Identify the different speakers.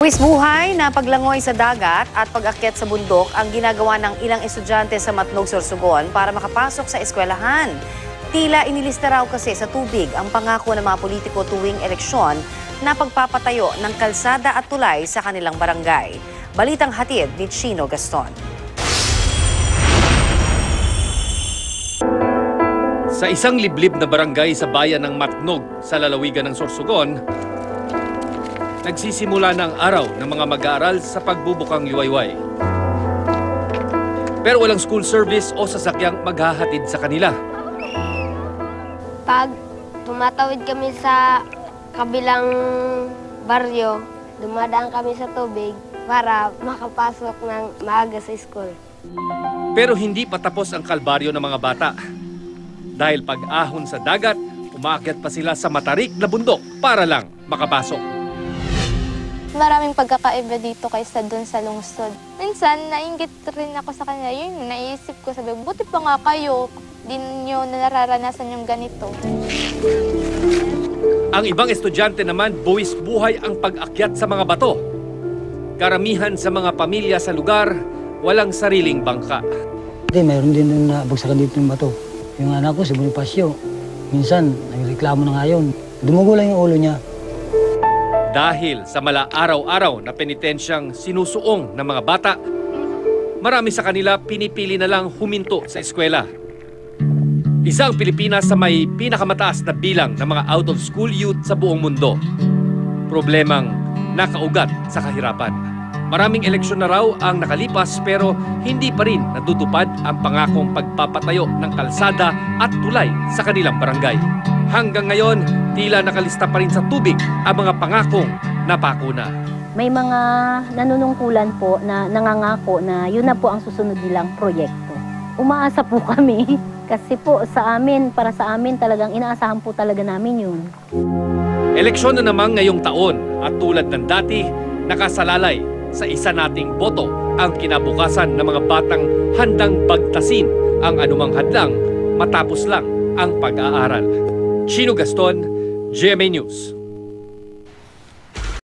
Speaker 1: Buwis buhay na paglangoy sa dagat at pag-akyat sa bundok ang ginagawa ng ilang estudyante sa Matnog, Sorsogon para makapasok sa eskwelahan. Tila inilista raw kasi sa tubig ang pangako ng mga politiko tuwing eleksyon na pagpapatayo ng kalsada at tulay sa kanilang barangay. Balitang hatid ni Chino Gaston.
Speaker 2: Sa isang liblib na barangay sa bayan ng Matnog sa lalawigan ng Sorsogon, nagsisimula na ang araw ng mga mag-aaral sa pagbubukang liwayway. Pero walang school service o sasakyang maghahatid sa kanila.
Speaker 3: Pag tumatawid kami sa kabilang baryo, dumadaan kami sa tubig para makapasok ng maaga sa school.
Speaker 2: Pero hindi pa tapos ang kalbaryo ng mga bata. Dahil pag-ahon sa dagat, umaakyat pa sila sa matarik na bundok para lang makapasok.
Speaker 4: Maraming pagkakaiba dito kaysa doon sa lungsod. Minsan, nainggit rin ako sa kanya. Yun, naisip ko, sabi, buti pa nga kayo, di nyo nararanasan yung ganito.
Speaker 2: Ang ibang estudyante naman, buwis buhay ang pag-akyat sa mga bato. Karamihan sa mga pamilya sa lugar, walang sariling bangka.
Speaker 5: Mayroon din na bagsakan dito ng bato. Yung anak ko, si Bonifacio, minsan, nagreklamo na nga yun. Dumugo lang yung ulo niya.
Speaker 2: Dahil sa mala araw-araw na penitensyang sinusuong ng mga bata, marami sa kanila pinipili na lang huminto sa eskwela. Isa ang Pilipinas sa may pinakamataas na bilang ng mga out-of-school youth sa buong mundo. Problemang nakaugat sa kahirapan. Maraming eleksyon na raw ang nakalipas pero hindi pa rin natutupad ang pangakong pagpapatayo ng kalsada at tulay sa kanilang barangay. Hanggang ngayon, tila nakalista pa rin sa tubig ang mga pangakong napako na.
Speaker 6: May mga nanunungkulan po na nangangako na yun na po ang susunod nilang proyekto. Umaasa po kami kasi po sa amin, para sa amin talagang inaasahan po talaga namin yun.
Speaker 2: Eleksyon na naman ngayong taon at tulad ng dati, nakasalalay sa isa nating boto ang kinabukasan ng mga batang handang bagtasin ang anumang hadlang matapos lang ang pag-aaral. Chino Gaston, GMA News.